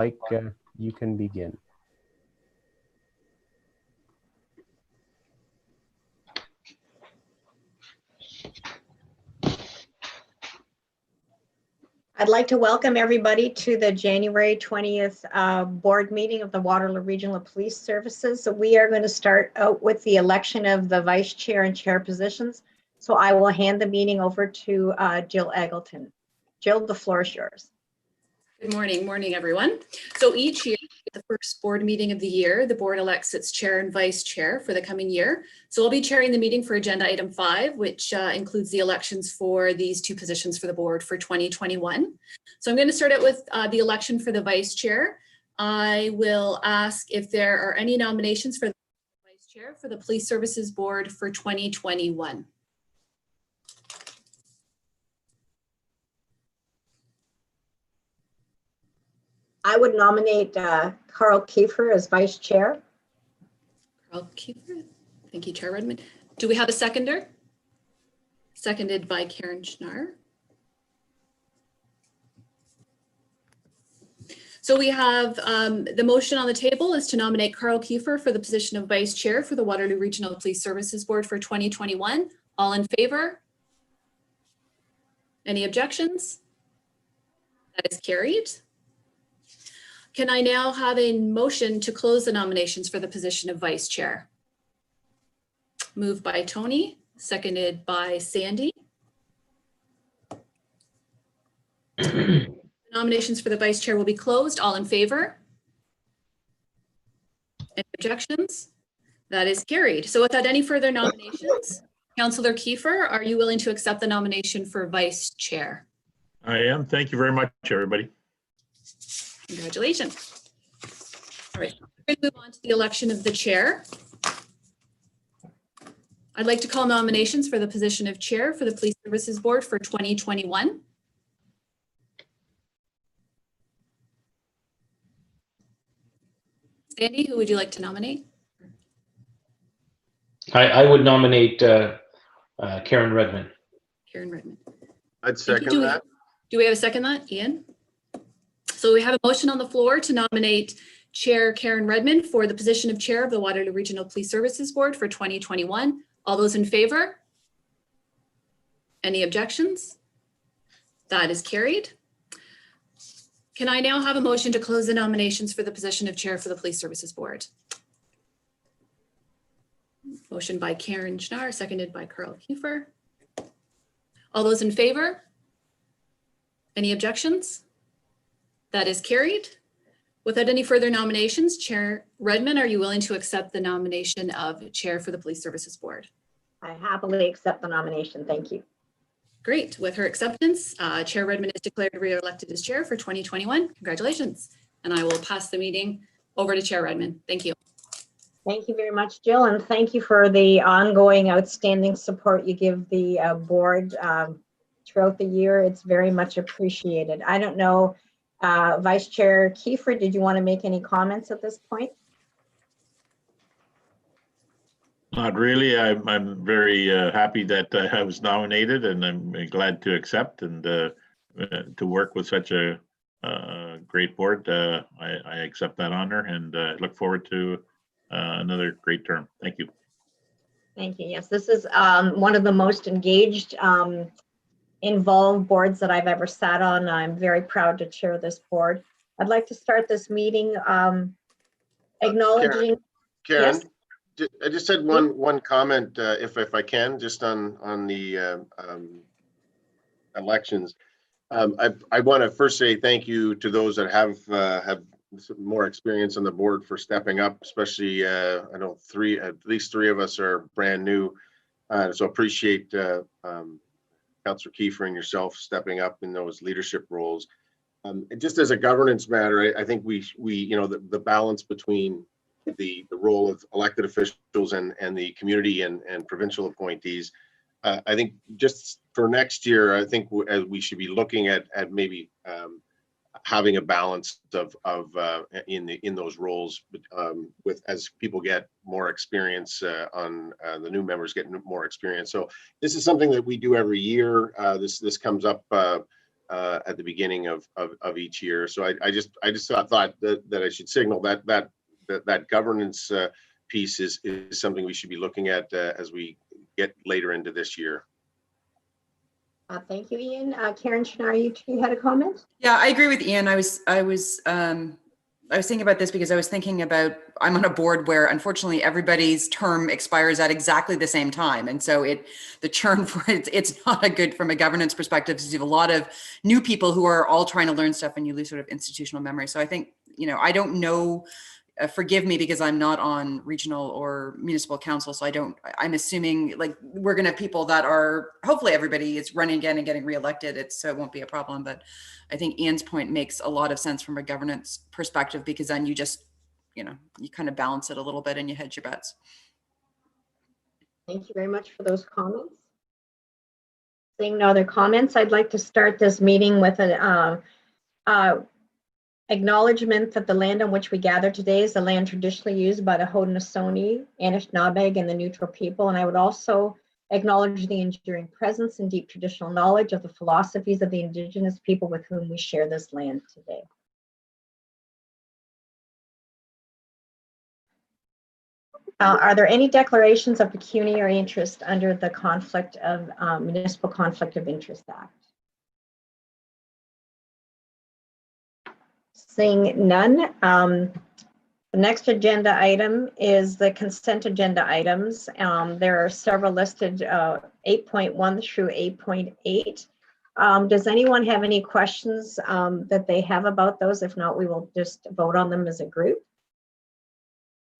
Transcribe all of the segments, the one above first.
like, you can begin. I'd like to welcome everybody to the January 20th board meeting of the Waterloo Regional Police Services. So we are going to start out with the election of the vice chair and chair positions. So I will hand the meeting over to Jill Eggleton. Jill, the floor is yours. Good morning, everyone. So each year, the first board meeting of the year, the board elects its chair and vice chair for the coming year. So I'll be chairing the meeting for agenda item 5, which includes the elections for these two positions for the board for 2021. So I'm going to start out with the election for the vice chair. I will ask if there are any nominations for the vice chair for the Police Services Board for 2021. I would nominate Carl Kiefer as vice chair. Carl Kiefer. Thank you, Chair Redmond. Do we have a seconder? Seconded by Karen Schnarr. So we have the motion on the table is to nominate Carl Kiefer for the position of vice chair for the Waterloo Regional Police Services Board for 2021. All in favor? Any objections? That is carried. Can I now have a motion to close the nominations for the position of vice chair? Moved by Tony, seconded by Sandy. The nominations for the vice chair will be closed. All in favor? Any objections? That is carried. So without any further nominations, Councillor Kiefer, are you willing to accept the nomination for vice chair? I am. Thank you very much, everybody. Congratulations. All right, we're going to move on to the election of the chair. I'd like to call nominations for the position of chair for the Police Services Board for 2021. Sandy, who would you like to nominate? I would nominate Karen Redmond. Karen Redmond. I'd second that. Do we have a second that, Ian? So we have a motion on the floor to nominate Chair Karen Redmond for the position of chair of the Waterloo Regional Police Services Board for 2021. All those in favor? Any objections? That is carried. Can I now have a motion to close the nominations for the position of chair for the Police Services Board? Motion by Karen Schnarr, seconded by Carl Kiefer. All those in favor? Any objections? That is carried. Without any further nominations, Chair Redmond, are you willing to accept the nomination of chair for the Police Services Board? I happily accept the nomination. Thank you. Great. With her acceptance, Chair Redmond is declared re-elected as chair for 2021. Congratulations. And I will pass the meeting over to Chair Redmond. Thank you. Thank you very much, Jill, and thank you for the ongoing outstanding support you give the board throughout the year. It's very much appreciated. I don't know, Vice Chair Kiefer, did you want to make any comments at this point? Not really. I'm very happy that I was nominated, and I'm glad to accept and to work with such a great board. I accept that honor and look forward to another great term. Thank you. Thank you. Yes, this is one of the most engaged, involved boards that I've ever sat on. I'm very proud to chair this board. I'd like to start this meeting acknowledging. Karen, yes? I just had one comment, if I can, just on the elections. I want to first say thank you to those that have more experience on the board for stepping up, especially I know at least three of us are brand new, so appreciate Councillor Kiefer and yourself stepping up in those leadership roles. Just as a governance matter, I think we the balance between the role of elected officials and the community and provincial appointees. I think just for next year, I think we should be looking at maybe having a balance of in those roles with as people get more experience on the new members getting more experience. So this is something that we do every year. This comes up at the beginning of each year. So I just thought that I should signal that governance piece is something we should be looking at as we get later into this year. Thank you, Ian. Karen Chenard, you had a comment? Yeah, I agree with Ian. I was thinking about this because I was thinking about, I'm on a board where unfortunately everybody's term expires at exactly the same time. And so the churn for it's not a good from a governance perspective, because you have a lot of new people who are all trying to learn stuff and you lose sort of institutional memory. So I think, I don't know, forgive me because I'm not on regional or municipal council. So I'm assuming like we're going to have people that are, hopefully everybody is running again and getting reelected. So it won't be a problem. But I think Ian's point makes a lot of sense from a governance perspective, because then you just, you kind of balance it a little bit and you hedge your bets. Thank you very much for those comments. Seeing no other comments, I'd like to start this meeting with an acknowledgement that the land on which we gather today is the land traditionally used by the Haudenosaunee, Anishinaabeg, and the Neutral people. And I would also acknowledge the enduring presence and deep traditional knowledge of the philosophies of the Indigenous people with whom we share this land today. Are there any declarations of pecuniary interest under the Municipal Conflict of Interest Act? Seeing none, the next agenda item is the consent agenda items. There are several listed, 8.1 through 8.8. Does anyone have any questions that they have about those? If not, we will just vote on them as a group.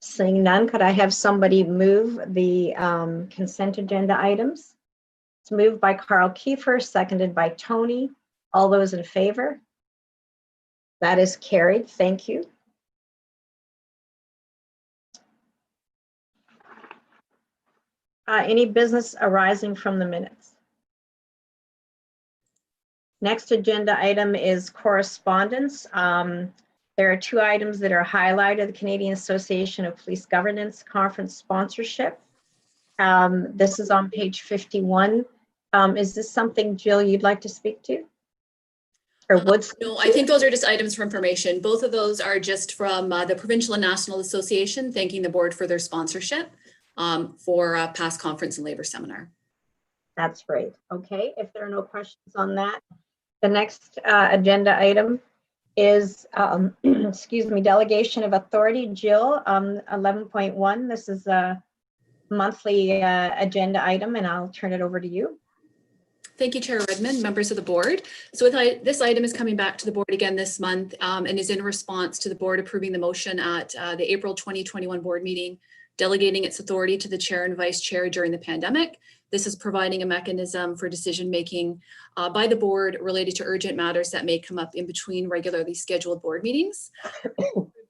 Seeing none, could I have somebody move the consent agenda items? It's moved by Carl Kiefer, seconded by Tony. All those in favor? That is carried. Thank you. Any business arising from the minutes? Next agenda item is correspondence. There are two items that are highlighted: the Canadian Association of Police Governance Conference sponsorship. This is on page 51. Is this something, Jill, you'd like to speak to? Or would no, I think those are just items for information. Both of those are just from the Provincial and National Association, thanking the board for their sponsorship for a past conference and labor seminar. That's great. Okay, if there are no questions on that, the next agenda item is, excuse me, delegation of authority. Jill, 11.1. This is a monthly agenda item, and I'll turn it over to you. Thank you, Chair Redmond, members of the board. So this item is coming back to the board again this month and is in response to the board approving the motion at the April 2021 board meeting, delegating its authority to the chair and vice chair during the pandemic. This is providing a mechanism for decision-making by the board related to urgent matters that may come up in between regularly scheduled board meetings.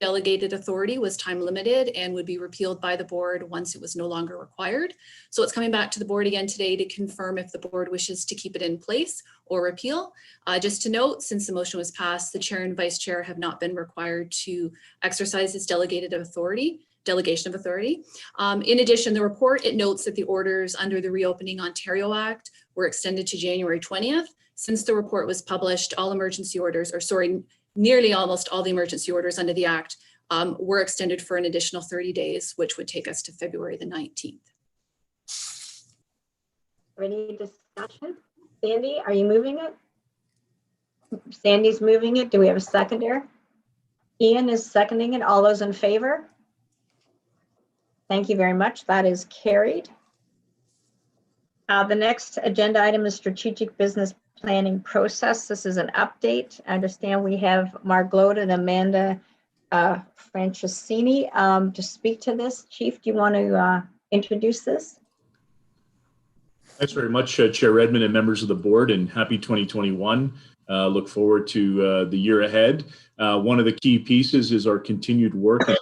Delegated authority was time limited and would be repealed by the board once it was no longer required. So it's coming back to the board again today to confirm if the board wishes to keep it in place or repeal. Just to note, since the motion was passed, the chair and vice chair have not been required to exercise this delegation of authority. In addition, the report, it notes that the orders under the Reopening Ontario Act were extended to January 20th. Since the report was published, all emergency orders, or sorry, nearly almost all the emergency orders under the Act were extended for an additional 30 days, which would take us to February the 19th. Any discussion? Sandy, are you moving it? Sandy's moving it. Do we have a seconder? Ian is seconding it. All those in favor? Thank you very much. That is carried. The next agenda item is strategic business planning process. This is an update. I understand we have Marglote and Amanda Franceschini to speak to this. Chief, do you want to introduce this? Thanks very much, Chair Redmond and members of the board, and happy 2021. Look forward to the year ahead. One of the key pieces is our continued work at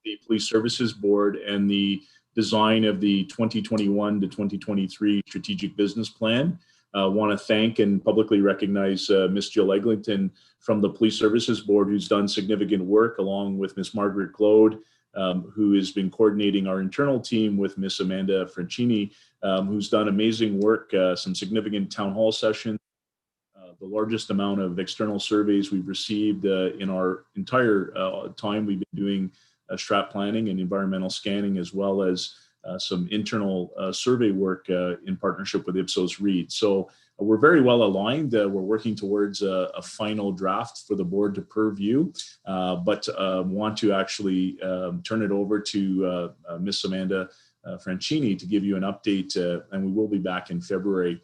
the Police Services Board and the design of the 2021 to 2023 Strategic Business Plan. I want to thank and publicly recognize Ms. Jill Eglinton from the Police Services Board, who's done significant work, along with Ms. Margaret Claude, who has been coordinating our internal team with Ms. Amanda Franceschini, who's done amazing work, some significant town hall sessions, the largest amount of external surveys we've received in our entire time we've been doing strat planning and environmental scanning, as well as some internal survey work in partnership with Ipsos Reid. So we're very well aligned. We're working towards a final draft for the board to purview, but want to actually turn it over to Miss Amanda Francini to give you an update, and we will be back in February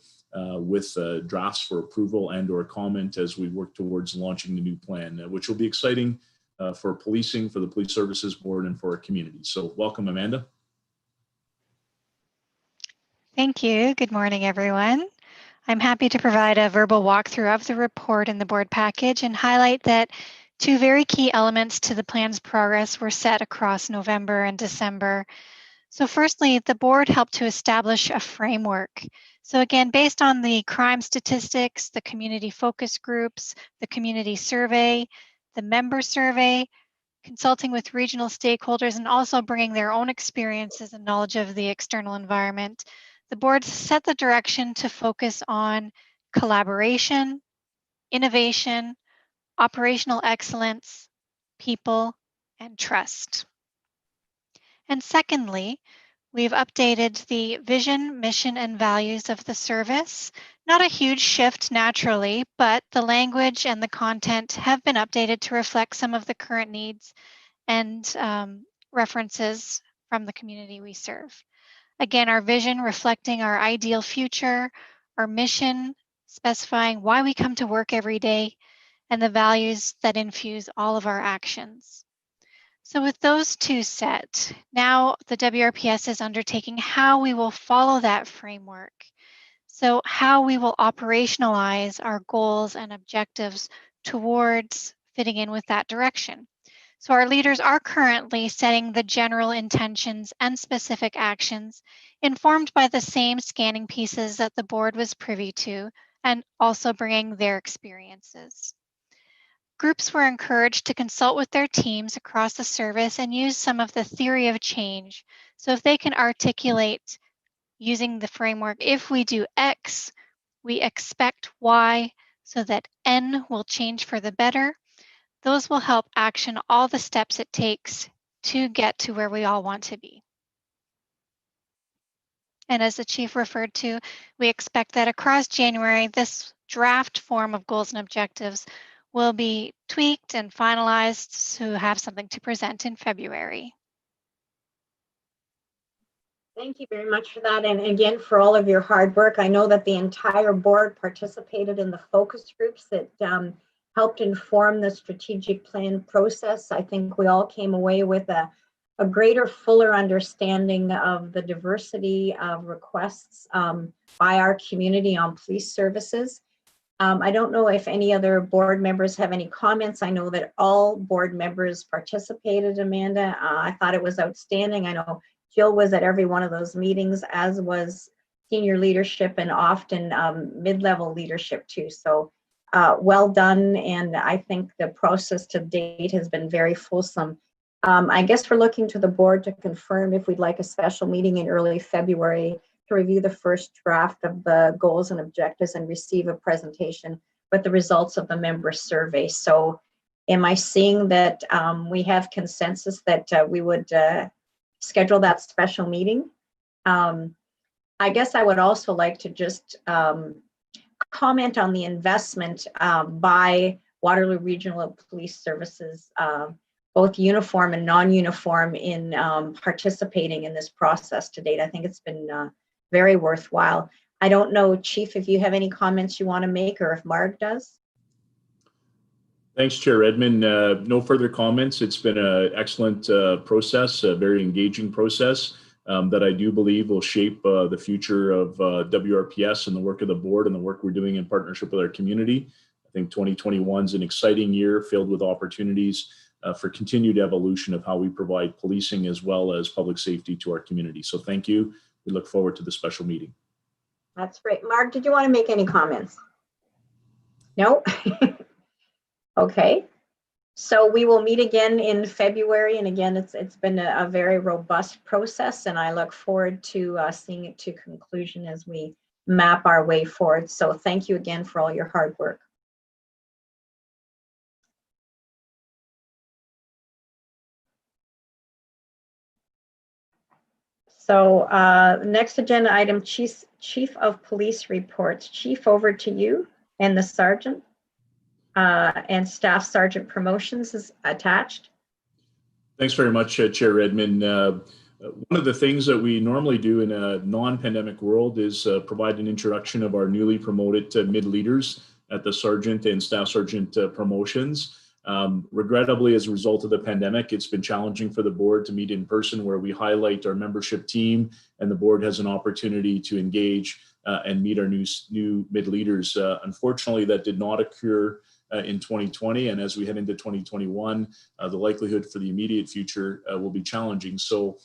with drafts for approval and or comment as we work towards launching the new plan, which will be exciting for policing, for the Police Services Board, and for our community. So welcome, Amanda. Thank you. Good morning, everyone. I'm happy to provide a verbal walkthrough of the report in the board package and highlight that two very key elements to the plan's progress were set across November and December. So firstly, the board helped to establish a framework. So again, based on the crime statistics, the community focus groups, the community survey, the member survey, consulting with regional stakeholders, and also bringing their own experiences and knowledge of the external environment, the board set the direction to focus on collaboration, innovation, operational excellence, people, and trust. And secondly, we've updated the vision, mission, and values of the service. Not a huge shift naturally, but the language and the content have been updated to reflect some of the current needs and references from the community we serve. Again, our vision reflecting our ideal future, our mission specifying why we come to work every day, and the values that infuse all of our actions. So with those two set, now the WRPS is undertaking how we will follow that framework. So how we will operationalize our goals and objectives towards fitting in with that direction. So our leaders are currently setting the general intentions and specific actions informed by the same scanning pieces that the board was privy to, and also bringing their experiences. Groups were encouraged to consult with their teams across the service and use some of the theory of change. So if they can articulate using the framework, if we do X, we expect Y, so that N will change for the better. Those will help action all the steps it takes to get to where we all want to be. And as the chief referred to, we expect that across January, this draft form of goals and objectives will be tweaked and finalized to have something to present in February. Thank you very much for that. And again, for all of your hard work. I know that the entire board participated in the focus groups that helped inform the strategic plan process. I think we all came away with a greater, fuller understanding of the diversity of requests by our community on police services. I don't know if any other board members have any comments. I know that all board members participated, Amanda. I thought it was outstanding. I know Jill was at every one of those meetings, as was senior leadership and often mid-level leadership too. So well done. And I think the process to date has been very fulsome. I guess we're looking to the board to confirm if we'd like a special meeting in early February to review the first draft of the goals and objectives and receive a presentation with the results of the member survey. So am I seeing that we have consensus that we would schedule that special meeting? I guess I would also like to just comment on the investment by Waterloo Regional Police Services, both uniform and non-uniform, in participating in this process to date. I think it's been very worthwhile. I don't know, Chief, if you have any comments you want to make, or if Marg does. Thanks, Chair Edmund. No further comments. It's been an excellent process, a very engaging process that I do believe will shape the future of WRPS and the work of the board and the work we're doing in partnership with our community. I think 2021 is an exciting year filled with opportunities for continued evolution of how we provide policing as well as public safety to our community. So thank you. We look forward to the special meeting. That's great. Marg, did you want to make any comments? No? Okay. So we will meet again in February. And again, it's been a very robust process, and I look forward to seeing it to conclusion as we map our way forward. So thank you again for all your hard work. So next agenda item, Chief of Police reports. Chief, over to you, and the sergeant and staff sergeant promotions is attached. Thanks very much, Chair Redmond. One of the things that we normally do in a non-pandemic world is provide an introduction of our newly promoted mid-leaders at the sergeant and staff sergeant promotions. Regrettably, as a result of the pandemic, it's been challenging for the board to meet in person, where we highlight our membership team and the board has an opportunity to engage and meet our new mid-leaders. Unfortunately, that did not occur in 2020, and as we head into 2021, the likelihood for the immediate future will be challenging. So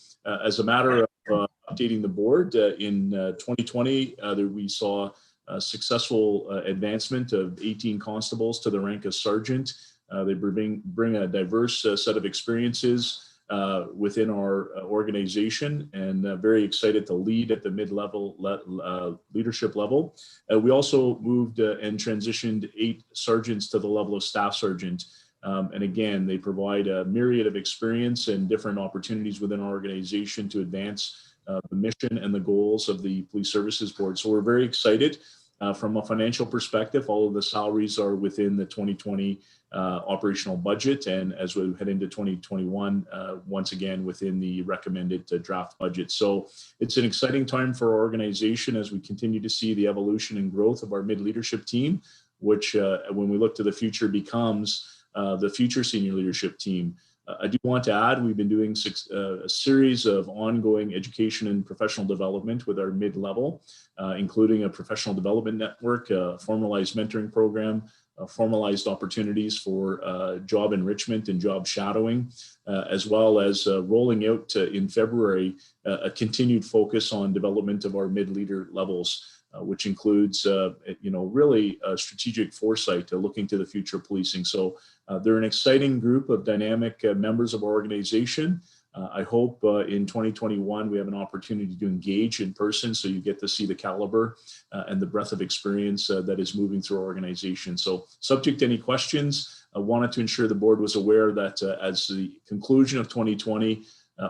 as a matter of updating the board, in 2020, we saw a successful advancement of 18 constables to the rank of sergeant. They bring a diverse set of experiences within our organization, and very excited to lead at the mid-level leadership level. We also moved and transitioned 8 sergeants to the level of staff sergeant. And again, they provide a myriad of experience and different opportunities within our organization to advance the mission and the goals of the Police Services Board. So we're very excited. From a financial perspective, all of the salaries are within the 2020 operational budget, and as we head into 2021, once again within the recommended draft budget. So it's an exciting time for our organization as we continue to see the evolution and growth of our mid-leadership team, which when we look to the future becomes the future senior leadership team. I do want to add, we've been doing a series of ongoing education and professional development with our mid-level, including a professional development network, a formalized mentoring program, formalized opportunities for job enrichment and job shadowing, as well as rolling out in February a continued focus on development of our mid-leader levels, which includes, really strategic foresight looking to the future of policing. So they're an exciting group of dynamic members of our organization. I hope in 2021 we have an opportunity to engage in person, so you get to see the caliber and the breadth of experience that is moving through our organization. So subject to any questions, I wanted to ensure the board was aware that as the conclusion of 2020,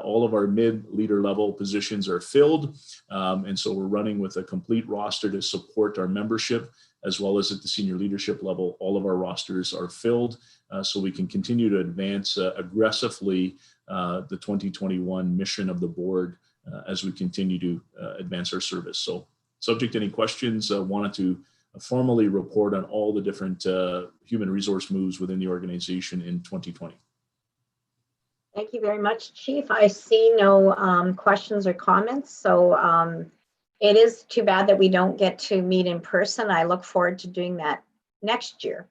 all of our mid-leader level positions are filled. And so we're running with a complete roster to support our membership, as well as at the senior leadership level. All of our rosters are filled, so we can continue to advance aggressively the 2021 mission of the board as we continue to advance our service. So subject to any questions, I wanted to formally report on all the different human resource moves within the organization in 2020. Thank you very much, Chief. I see no questions or comments. So it is too bad that we don't get to meet in person. I look forward to doing that next year.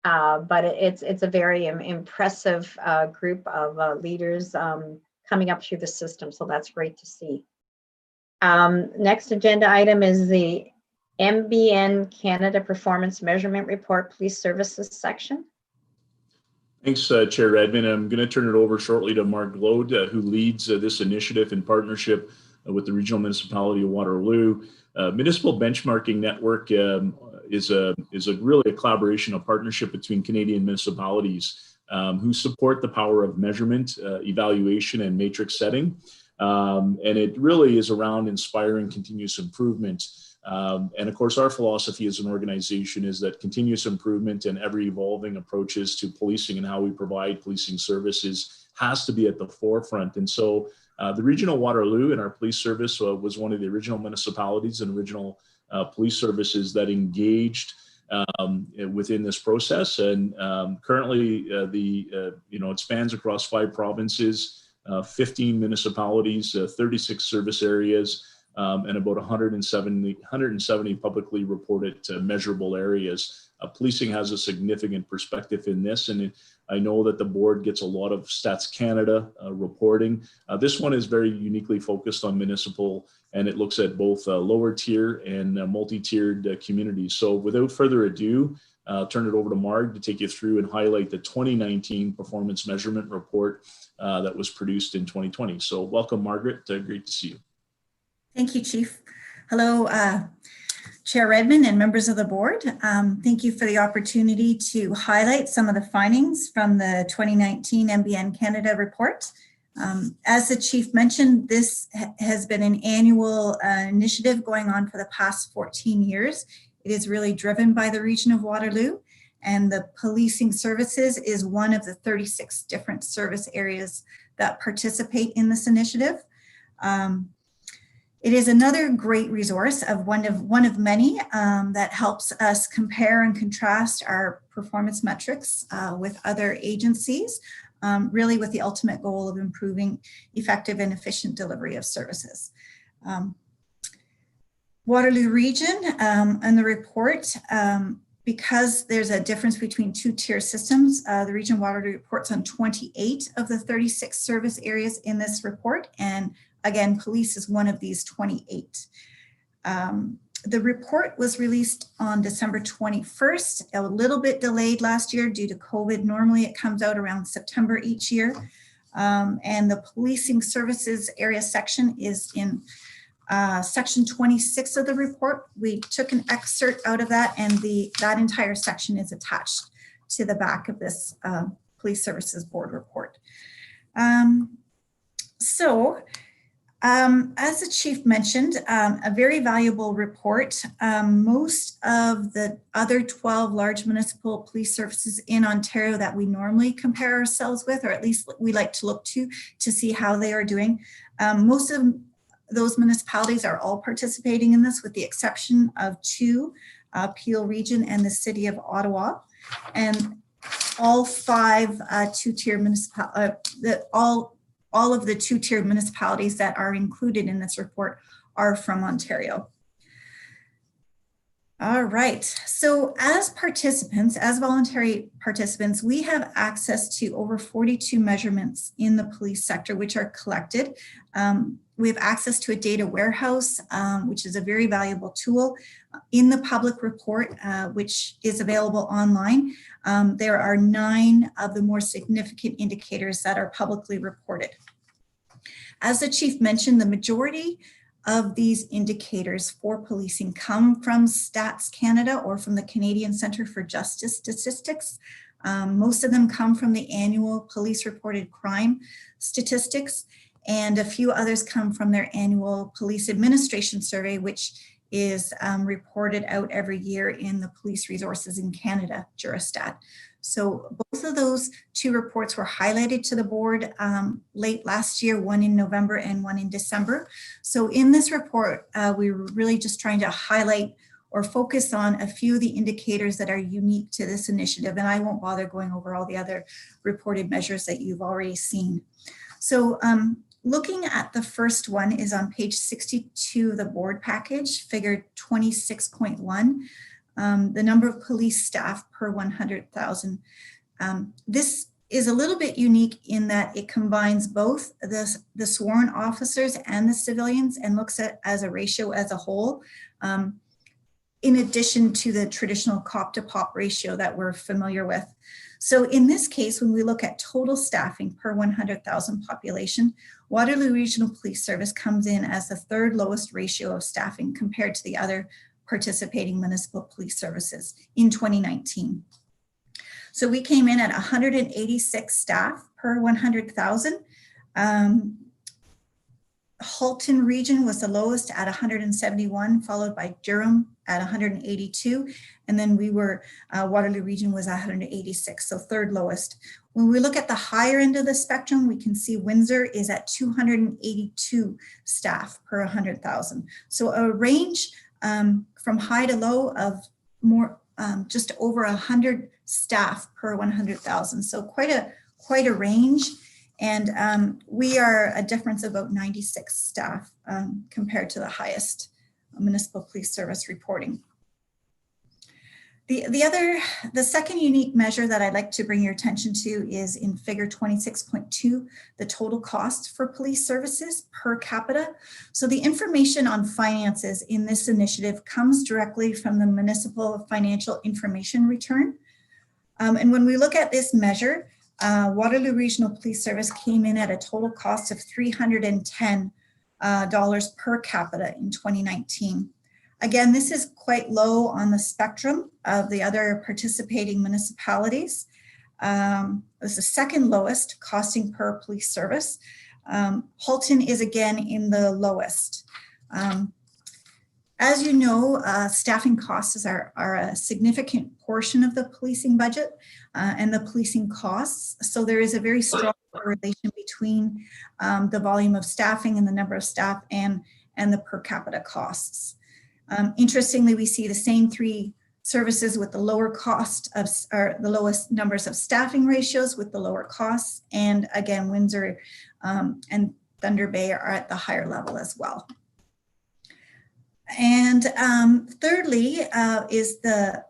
But it's a very impressive group of leaders coming up through the system. So that's great to see. Next agenda item is the MBN Canada Performance Measurement Report Police Services section. Thanks, Chair Redmond. I'm going to turn it over shortly to Mark Glode, who leads this initiative in partnership with the Regional Municipality of Waterloo. Municipal Benchmarking Network is really a collaboration, a partnership between Canadian municipalities who support the power of measurement, evaluation, and matrix setting. And it really is around inspiring continuous improvement. And of course, our philosophy as an organization is that continuous improvement and ever evolving approaches to policing and how we provide policing services has to be at the forefront. And so the Regional Waterloo in our police service was one of the original municipalities and original police services that engaged within this process. And currently it spans across 5 provinces, 15 municipalities, 36 service areas, and about 170 publicly reported measurable areas. Policing has a significant perspective in this, and I know that the board gets a lot of Stats Canada reporting. This one is very uniquely focused on municipal, and it looks at both lower tier and multi-tiered communities. So without further ado, I'll turn it over to Marg to take you through and highlight the 2019 performance measurement report that was produced in 2020. So welcome, Margaret. Great to see you. Thank you, Chief. Hello, Chair Redmond and members of the board. Thank you for the opportunity to highlight some of the findings from the 2019 MBN Canada report. As the chief mentioned, this has been an annual initiative going on for the past 14 years. It is really driven by the region of Waterloo, and the policing services is one of the 36 different service areas that participate in this initiative. It is another great resource of one of many that helps us compare and contrast our performance metrics with other agencies, really with the ultimate goal of improving effective and efficient delivery of services. Waterloo Region and the report, because there's a difference between two-tier systems, the Region Waterloo reports on 28 of the 36 service areas in this report, and again, police is one of these 28. The report was released on December 21st, a little bit delayed last year due to COVID. Normally it comes out around September each year. And the policing services area section is in section 26 of the report. We took an excerpt out of that, and that entire section is attached to the back of this Police Services Board report. As the chief mentioned, a very valuable report. Most of the other 12 large municipal police services in Ontario that we normally compare ourselves with, or at least we like to look to see how they are doing, most of those municipalities are all participating in this, with the exception of 2, Peel Region and the City of Ottawa. And all 5 two-tier municipalities, all of the two-tiered municipalities that are included in this report are from Ontario. All right, so as participants, as voluntary participants, we have access to over 42 measurements in the police sector, which are collected. We have access to a data warehouse, which is a very valuable tool. In the public report, which is available online, there are 9 of the more significant indicators that are publicly reported. As the chief mentioned, the majority of these indicators for policing come from Stats Canada or from the Canadian Centre for Justice Statistics. Most of them come from the annual police reported crime statistics, and a few others come from their annual police administration survey, which is reported out every year in the Police Resources in Canada, Jurastat. So both of those 2 reports were highlighted to the board late last year, one in November and one in December. So in this report, we were really just trying to highlight or focus on a few of the indicators that are unique to this initiative. And I won't bother going over all the other reported measures that you've already seen. So looking at the first one is on page 62 of the board package, figure 26.1. The number of police staff per 100,000. This is a little bit unique in that it combines both the sworn officers and the civilians and looks at as a ratio as a whole, in addition to the traditional cop to pop ratio that we're familiar with. So in this case, when we look at total staffing per 100,000 population, Waterloo Regional Police Service comes in as the 3rd lowest ratio of staffing compared to the other participating municipal police services in 2019. So we came in at 186 staff per 100,000. Halton Region was the lowest at 171, followed by Durham at 182. And then Waterloo Region was 186, so 3rd lowest. When we look at the higher end of the spectrum, we can see Windsor is at 282 staff per 100,000. So a range from high to low of more, just over 100 staff per 100,000. So quite a range. And we are a difference of about 96 staff compared to the highest municipal police service reporting. The second unique measure that I'd like to bring your attention to is in figure 26.2, the total cost for police services per capita. So the information on finances in this initiative comes directly from the Municipal Financial Information Return. And when we look at this measure, Waterloo Regional Police Service came in at a total cost of $310 per capita in 2019. Again, this is quite low on the spectrum of the other participating municipalities. was the second lowest costing per police service. Halton is again in the lowest. As you know, staffing costs are a significant portion of the policing budget and the policing costs. So there is a very strong correlation between the volume of staffing and the number of staff and the per capita costs. Interestingly, we see the same three services with the lower cost of, or the lowest numbers of staffing ratios with the lower costs. And again, Windsor and Thunder Bay are at the higher level as well. And thirdly, is the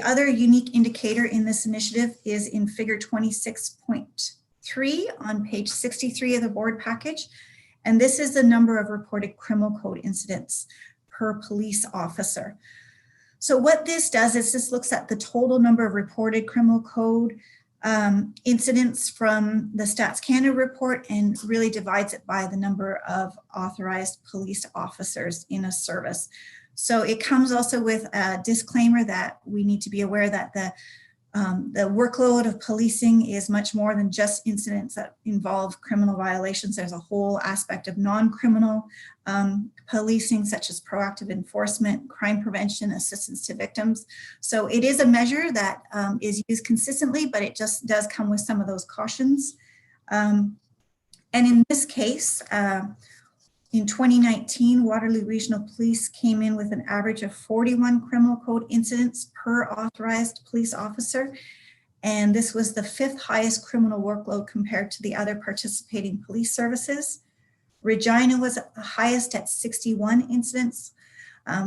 other unique indicator in this initiative is in figure 26.3 on page 63 of the board package. And this is the number of reported criminal code incidents per police officer. So what this does is this looks at the total number of reported criminal code incidents from the Stats Canada report and really divides it by the number of authorized police officers in a service. So it comes also with a disclaimer that we need to be aware that the workload of policing is much more than just incidents that involve criminal violations. There's a whole aspect of non-criminal policing, such as proactive enforcement, crime prevention, assistance to victims. So it is a measure that is used consistently, but it just does come with some of those cautions. And in this case, in 2019, Waterloo Regional Police came in with an average of 41 criminal code incidents per authorized police officer. And this was the 5th highest criminal workload compared to the other participating police services. Regina was the highest at 61 incidents.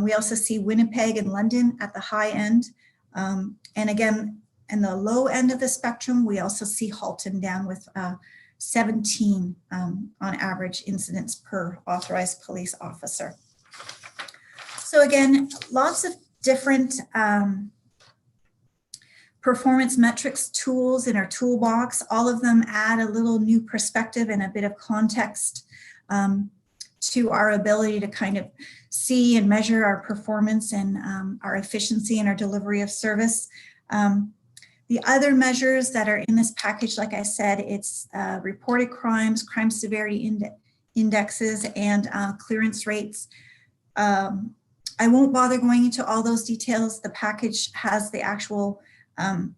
We also see Winnipeg and London at the high end. And again, in the low end of the spectrum, we also see Halton down with 17 on average incidents per authorized police officer. So again, lots of different performance metrics tools in our toolbox. All of them add a little new perspective and a bit of context to our ability to kind of see and measure our performance and our efficiency in our delivery of service. The other measures that are in this package, like I said, it's reported crimes, crime severity indexes, and clearance rates. I won't bother going into all those details. The package has the actual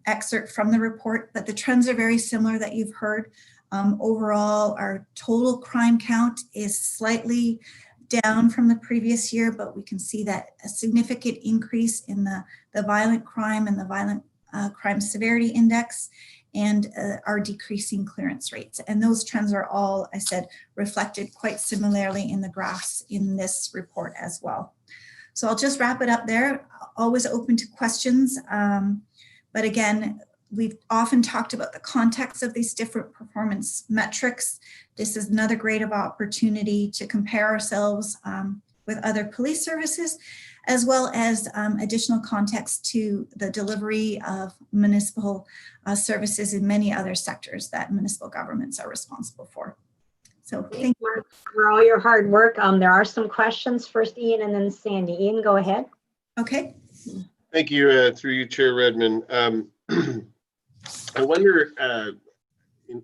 excerpt from the report, but the trends are very similar that you've heard. Overall, our total crime count is slightly down from the previous year, but we can see that a significant increase in the violent crime and the violent crime severity index and our decreasing clearance rates. And those trends are all, I said, reflected quite similarly in the graphs in this report as well. So I'll just wrap it up there. Always open to questions. But again, we've often talked about the context of these different performance metrics. This is another great opportunity to compare ourselves with other police services, as well as additional context to the delivery of municipal services in many other sectors that municipal governments are responsible for. So thank you for all your hard work. There are some questions. First Ian and then Sandy. Ian, go ahead. Okay. Thank you, through you, Chair Redmond. I wonder,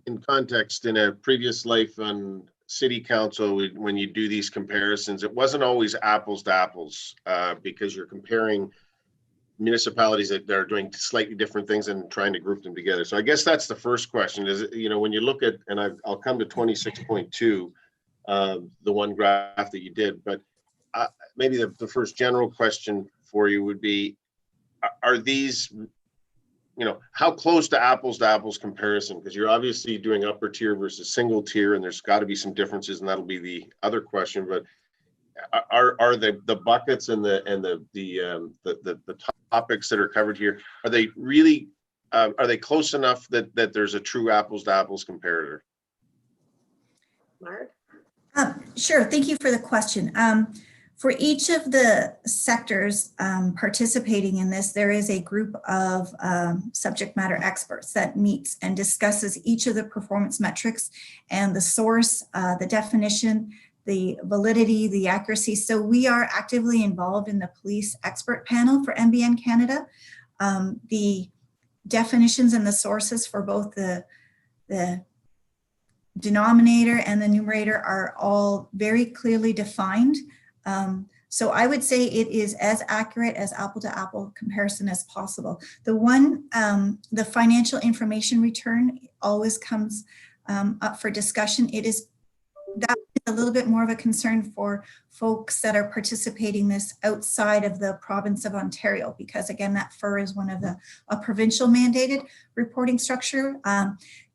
in context, in a previous life on City Council, when you do these comparisons, it wasn't always apples to apples because you're comparing municipalities that are doing slightly different things and trying to group them together. So I guess that's the first question is, when you look at, and I'll come to 26.2, the one graph that you did, but maybe the first general question for you would be, are these, how close to apples comparison? Because you're obviously doing upper tier versus single tier, and there's got to be some differences, and that'll be the other question. But are the buckets and the topics that are covered here, are they really are they close enough that there's a true apples to apples comparator? Mark? Sure. Thank you for the question. For each of the sectors participating in this, there is a group of subject matter experts that meets and discusses each of the performance metrics and the source, the definition, the validity, the accuracy. So we are actively involved in the police expert panel for NBN Canada. definitions and the sources for both the denominator and the numerator are all very clearly defined. So I would say it is as accurate as apple to apple comparison as possible. The financial information return always comes up for discussion. That is a little bit more of a concern for folks that are participating this outside of the province of Ontario, because again, that FIR is one of a provincial mandated reporting structure.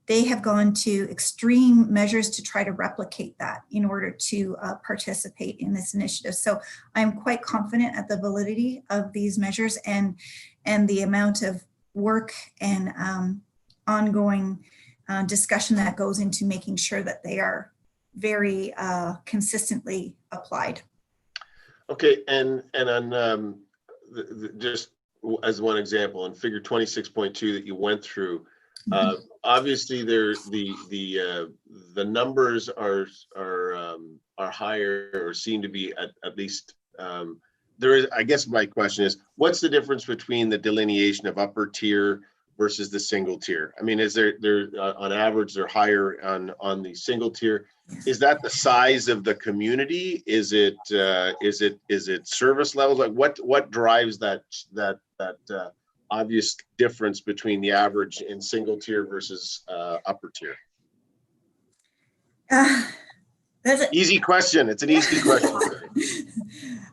They have gone to extreme measures to try to replicate that in order to participate in this initiative. So I'm quite confident at the validity of these measures and the amount of work and ongoing discussion that goes into making sure that they are very consistently applied. Okay, and on just as one example, in figure 26.2 that you went through, obviously the numbers are higher, or seem to be at least there is. I guess my question is, what's the difference between the delineation of upper tier versus the single tier? I mean, is there on average they're higher on the single tier? Is that the size of the community? Is it service levels? Like what drives that obvious difference between the average in single tier versus upper tier? That's an easy question. It's an easy question.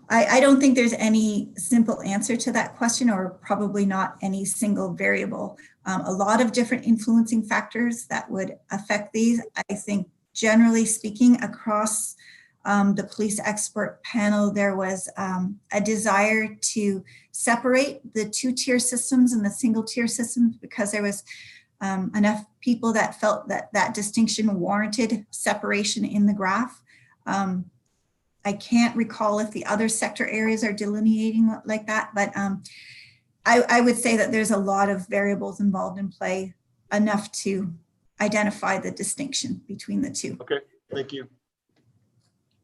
I don't think there's any simple answer to that question, or probably not any single variable. A lot of different influencing factors that would affect these. I think generally speaking, across the police expert panel, there was a desire to separate the two-tier systems and the single-tier systems, because there was enough people that felt that distinction warranted separation in the graph. I can't recall if the other sector areas are delineating like that, but I would say that there's a lot of variables involved in play, enough to identify the distinction between the two. Okay, thank you.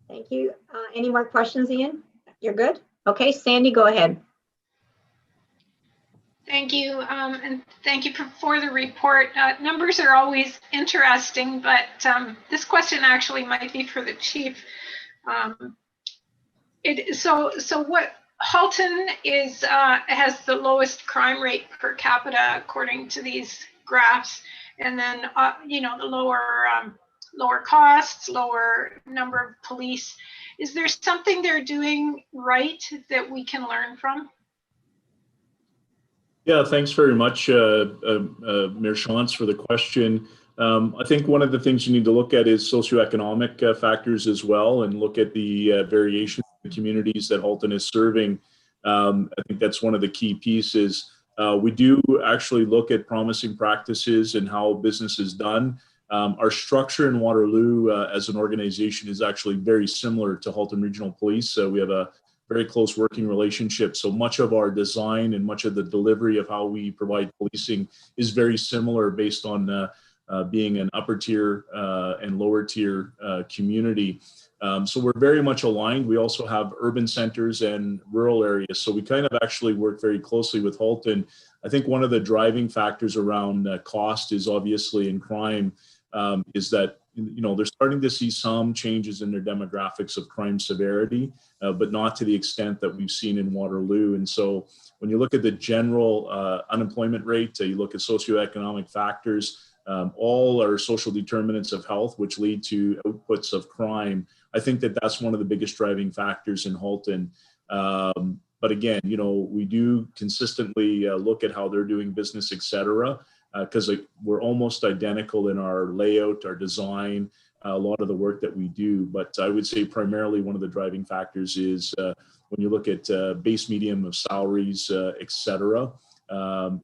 Thank you. Any more questions, Ian? You're good? Okay, Sandy, go ahead. Thank you, and thank you for the report. Numbers are always interesting, but this question actually might be for the chief. So what Halton has the lowest crime rate per capita according to these graphs, and then the lower costs, lower number of police. Is there something they're doing right that we can learn from? Yeah, thanks very much, Mayor Schantz, for the question. I think one of the things you need to look at is socioeconomic factors as well, and look at the variation in the communities that Halton is serving. I think that's one of the key pieces. We do actually look at promising practices and how business is done. Our structure in Waterloo as an organization is actually very similar to Halton Regional Police. We have a very close working relationship. So much of our design and much of the delivery of how we provide policing is very similar, based on being an upper tier and lower tier community. So we're very much aligned. We also have urban centers and rural areas. So we kind of actually work very closely with Halton. I think one of the driving factors around cost is obviously in crime, is that they're starting to see some changes in their demographics of crime severity, but not to the extent that we've seen in Waterloo. And so when you look at the general unemployment rate, you look at socioeconomic factors, all are social determinants of health, which lead to outputs of crime. I think that that's one of the biggest driving factors in Halton. But again, we do consistently look at how they're doing business, et cetera, because we're almost identical in our layout, our design, a lot of the work that we do. But I would say primarily one of the driving factors is when you look at base medium of salaries, et cetera,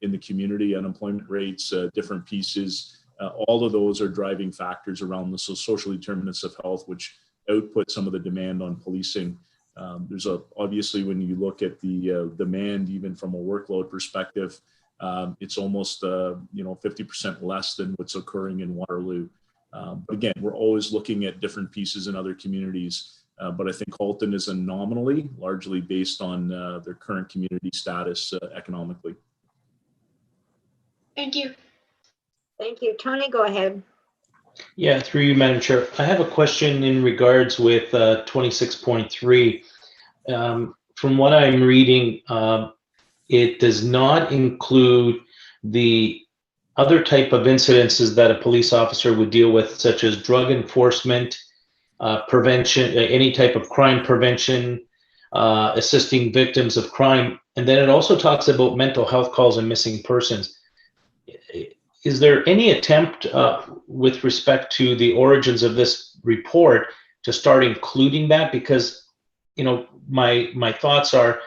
in the community, unemployment rates, different pieces, all of those are driving factors around the social determinants of health, which output some of the demand on policing. There's obviously, when you look at the demand, even from a workload perspective, it's almost 50% less than what's occurring in Waterloo. But again, we're always looking at different pieces in other communities. But I think Halton is an anomaly, largely based on their current community status economically. Thank you. Thank you. Tony, go ahead. Yeah, through you, Madam Chair. I have a question in regards with 26.3. From what I'm reading, it does not include the other type of incidences that a police officer would deal with, such as drug enforcement, prevention, any type of crime prevention, assisting victims of crime. And then it also talks about mental health calls and missing persons. Is there any attempt with respect to the origins of this report to start including that? Because, you know, my thoughts are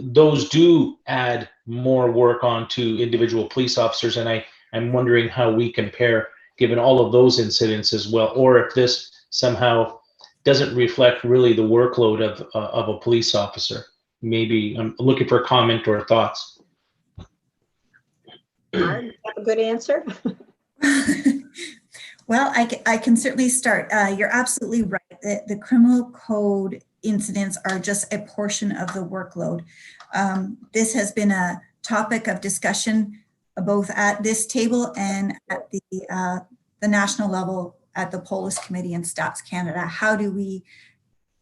those do add more work onto individual police officers, and I'm wondering how we compare given all of those incidents as well, or if this somehow doesn't reflect really the workload of a police officer. Maybe I'm looking for a comment or thoughts. Mark, you have a good answer? Well, I can certainly start. You're absolutely right. The criminal code incidents are just a portion of the workload. This has been a topic of discussion both at this table and at the national level at the Police Committee and Stats Canada. How do we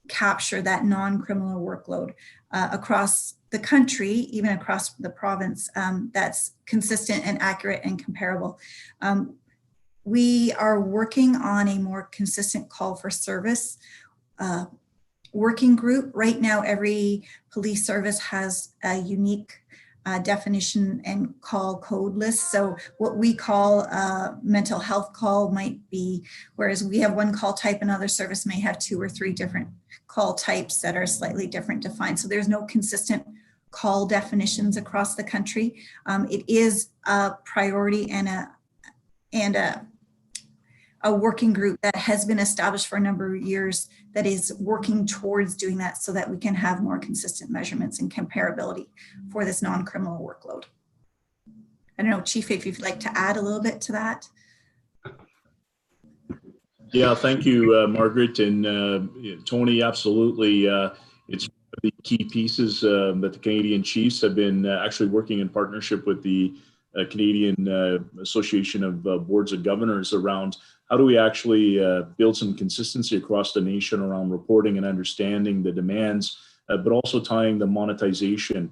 capture that non-criminal workload across the country, even across the province, that's consistent and accurate and comparable? We are working on a more consistent call for service working group. Right now, every police service has a unique definition and call code list. So what we call a mental health call might be, whereas we have one call type, another service may have 2 or 3 different call types that are slightly different defined. So there's no consistent call definitions across the country. It is a priority and a working group that has been established for a number of years that is working towards doing that so that we can have more consistent measurements and comparability for this non-criminal workload. I don't know, Chief, if you'd like to add a little bit to that. Yeah, thank you, Margaret and Tony. Absolutely. It's one of the key pieces that the Canadian Chiefs have been actually working in partnership with the Canadian Association of Boards of Governors around how do we actually build some consistency across the nation around reporting and understanding the demands, but also tying the monetization.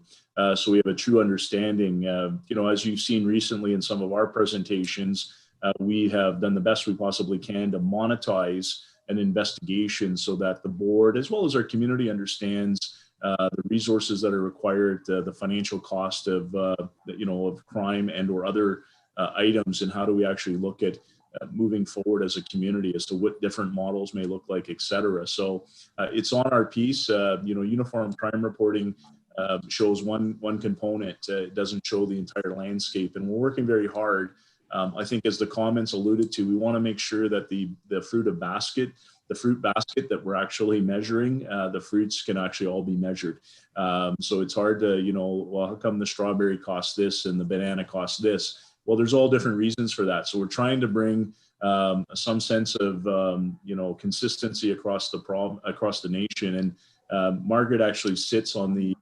So we have a true understanding. You know, as you've seen recently in some of our presentations, we have done the best we possibly can to monetize an investigation so that the board, as well as our community, understands the resources that are required, the financial cost of, you know, of crime and or other items, and how do we actually look at moving forward as a community as to what different models may look like, et cetera. So it's on our piece. You know, uniform crime reporting shows one component. It doesn't show the entire landscape, and we're working very hard. I think, as the comments alluded to, we want to make sure that the fruit basket that we're actually measuring, the fruits can actually all be measured. So it's hard to, you know, well, how come the strawberry costs this and the banana costs this? Well, there's all different reasons for that. So we're trying to bring some sense of, you know, consistency across the nation. And Margaret actually sits on the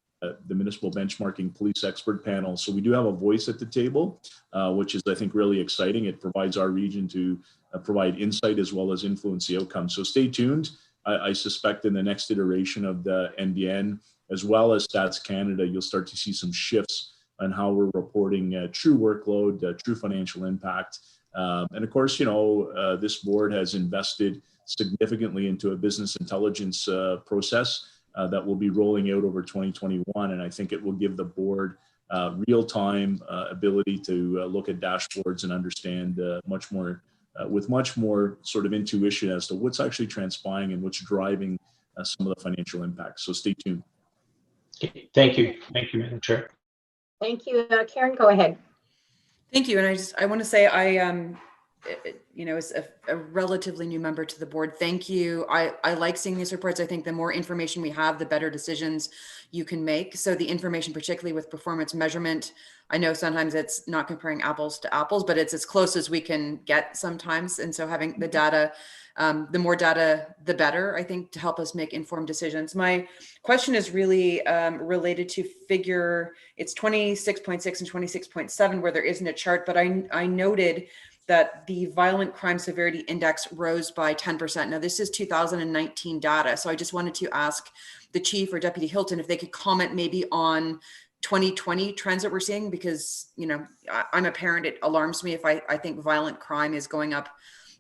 Municipal Benchmarking Police Expert Panel. So we do have a voice at the table, which is, I think, really exciting. It provides our region to provide insight as well as influence the outcome. So stay tuned. I suspect in the next iteration of the NBN, as well as Stats Canada, you'll start to see some shifts on how we're reporting true workload, true financial impact. And of course, you know, this board has invested significantly into a business intelligence process that will be rolling out over 2021. And I think it will give the board real-time ability to look at dashboards and understand much more, with much more sort of intuition as to what's actually transpiring and what's driving some of the financial impacts. So stay tuned. Thank you. Thank you, Madam Chair. Thank you. Karen, go ahead. Thank you. And I want to say as a relatively new member to the board, thank you. I like seeing these reports. I think the more information we have, the better decisions you can make. So the information, particularly with performance measurement, I know sometimes it's not comparing apples to apples, but it's as close as we can get sometimes. And so having the data, the more data, the better, I think, to help us make informed decisions. My question is really related to it's 26.6 and 26.7, where there isn't a chart, but I noted that the violent crime severity index rose by 10%. Now, this is 2019 data. So I just wanted to ask the chief or Deputy Hilton if they could comment maybe on 2020 trends that we're seeing, because, I'm a parent. It alarms me if I think violent crime is going up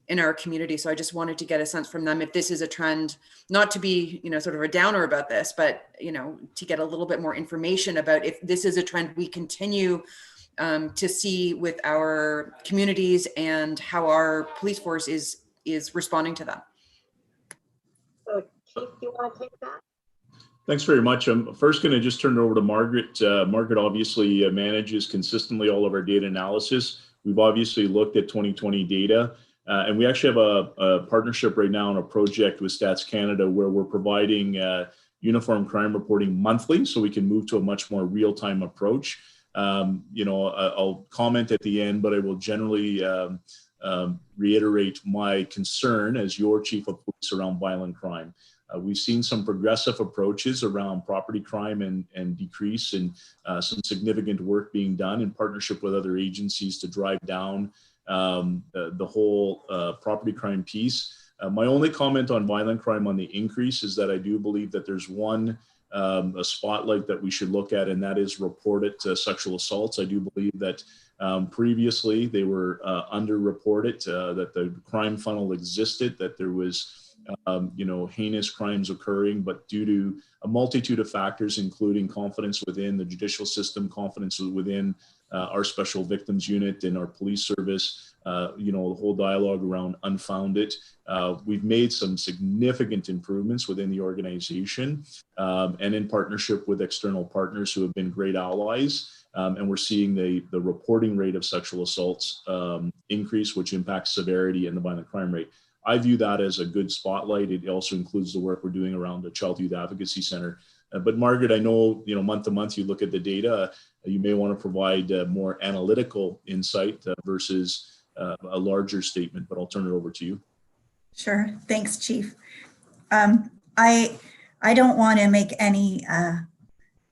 in our community. So I just wanted to get a sense from them if this is a trend, not to be, sort of a downer about this, but, to get a little bit more information about if this is a trend we continue to see with our communities and how our police force is responding to them. So Chief, do you want to take that? Thanks very much. I'm first going to just turn it over to Margaret. Margaret obviously manages consistently all of our data analysis. We've obviously looked at 2020 data, and we actually have a partnership right now on a project with Stats Canada where we're providing uniform crime reporting monthly, so we can move to a much more real-time approach. I'll comment at the end, but I will generally reiterate my concern as your chief of police around violent crime. We've seen some progressive approaches around property crime and decrease, and some significant work being done in partnership with other agencies to drive down the whole property crime piece. My only comment on violent crime on the increase is that I do believe that there's a spotlight that we should look at, and that is reported sexual assaults. I do believe that previously they were underreported, that the crime funnel existed, that there was heinous crimes occurring, but due to a multitude of factors, including confidence within the judicial system, confidence within our special victims unit and our police service, the whole dialogue around unfounded. We've made some significant improvements within the organization, and in partnership with external partners who have been great allies. And we're seeing the reporting rate of sexual assaults increase, which impacts severity and the violent crime rate. I view that as a good spotlight. It also includes the work we're doing around the Child Youth Advocacy Center. But Margaret, I know, month to month you look at the data. You may want to provide more analytical insight versus a larger statement, but I'll turn it over to you. Sure. Thanks, Chief. I don't want to make any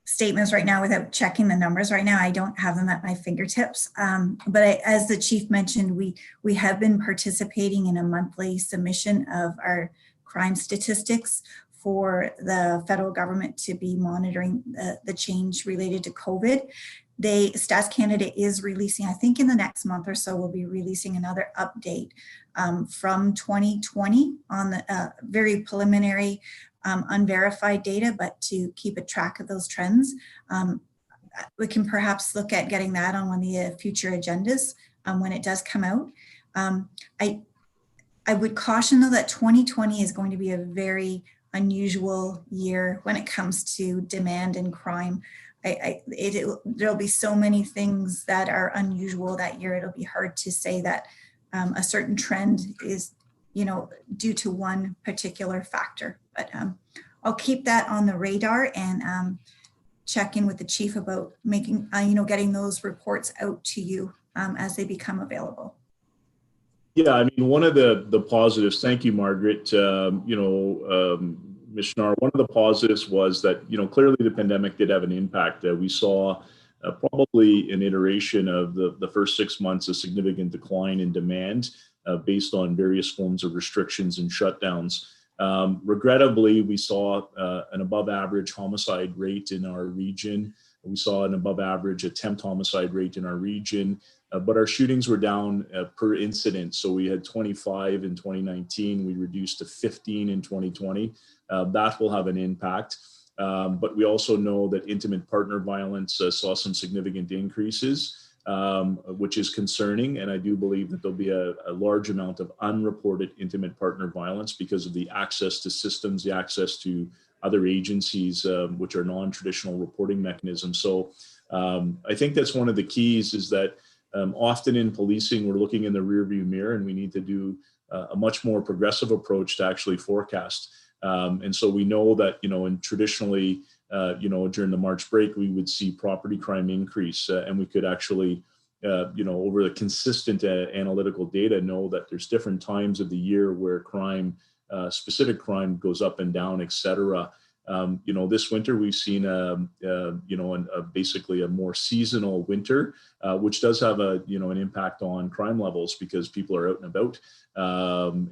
statements right now without checking the numbers. Right now, I don't have them at my fingertips. But as the chief mentioned, we have been participating in a monthly submission of our crime statistics for the federal government to be monitoring the change related to COVID. Stats Canada is releasing, I think in the next month or so, we'll be releasing another update from 2020 on the very preliminary unverified data, but to keep a track of those trends. We can perhaps look at getting that on one of the future agendas when it does come out. I would caution though that 2020 is going to be a very unusual year when it comes to demand and crime. There'll be so many things that are unusual that year. It'll be hard to say that a certain trend is due to one particular factor, but I'll keep that on the radar and check in with the chief about making, getting those reports out to you as they become available. Yeah, I mean, one of the positives, thank you, Margaret, Ms. Schnarr, one of the positives was that, clearly the pandemic did have an impact. We saw probably an iteration of the first 6 months, a significant decline in demand based on various forms of restrictions and shutdowns. Regrettably, we saw an above average homicide rate in our region. We saw an above average attempt homicide rate in our region, but our shootings were down per incident. So we had 25 in 2019, we reduced to 15 in 2020. That will have an impact. But we also know that intimate partner violence saw some significant increases, which is concerning. And I do believe that there'll be a large amount of unreported intimate partner violence because of the access to systems, the access to other agencies, which are non-traditional reporting mechanisms. So I think that's one of the keys, is that often in policing, we're looking in the rearview mirror, and we need to do a much more progressive approach to actually forecast. And so we know that, and traditionally, during the March break, we would see property crime increase, and we could actually, over the consistent analytical data, know that there's different times of the year where crime, specific crime, goes up and down, et cetera. This winter we've seen, basically a more seasonal winter, which does have an impact on crime levels because people are out and about.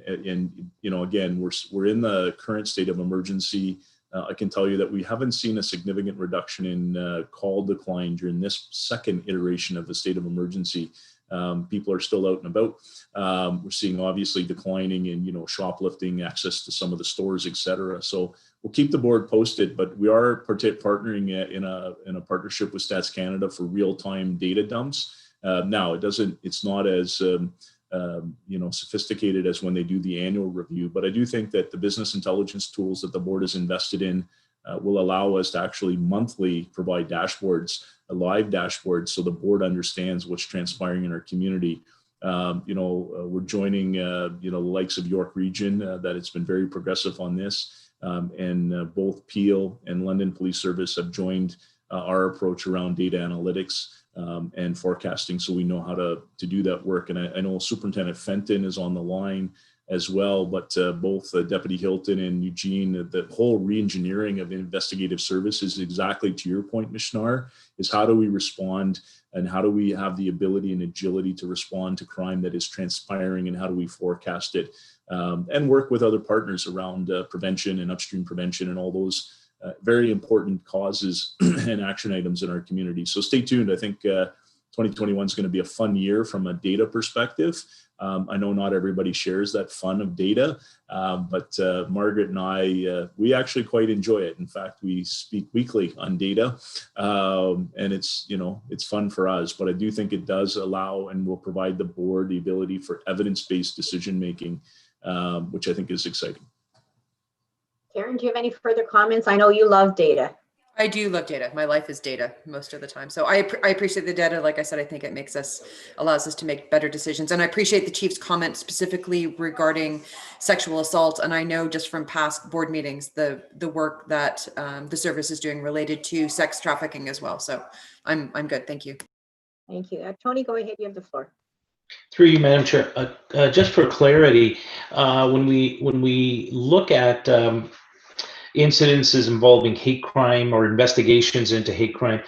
Again, we're in the current state of emergency. I can tell you that we haven't seen a significant reduction in call decline during this second iteration of the state of emergency. People are still out and about. We're seeing obviously declining in, shoplifting, access to some of the stores, et cetera. So we'll keep the board posted, but we are partnering in a partnership with Stats Canada for real-time data dumps. Now it's not as sophisticated as when they do the annual review, but I do think that the business intelligence tools that the board has invested in will allow us to actually monthly provide dashboards, live dashboards, so the board understands what's transpiring in our community. We're joining, the likes of York Region, that it's been very progressive on this, and both Peel and London Police Service have joined our approach around data analytics and forecasting, so we know how to do that work. And I know Superintendent Fenton is on the line as well, but both Deputy Hilton and Eugene, the whole re-engineering of investigative services, exactly to your point, Mishnar, is how do we respond and how do we have the ability and agility to respond to crime that is transpiring, and how do we forecast it, and work with other partners around prevention and upstream prevention and all those very important causes and action items in our community. So stay tuned. I think 2021 is going to be a fun year from a data perspective. I know not everybody shares that fun of data, but Margaret and I, we actually quite enjoy it. In fact, we speak weekly on data, and it's fun for us, but I do think it does allow and will provide the board the ability for evidence-based decision-making, which I think is exciting. Karen, do you have any further comments? I know you love data. I do love data. My life is data most of the time. So I appreciate the data. Like I said, I think it allows us to make better decisions. And I appreciate the chief's comment specifically regarding sexual assault. And I know just from past board meetings, the work that the service is doing related to sex trafficking as well. So I'm good. Thank you. Thank you. Tony, go ahead. You have the floor. Through you, Madam Chair. Just for clarity, when we look at incidences involving hate crime or investigations into hate crime,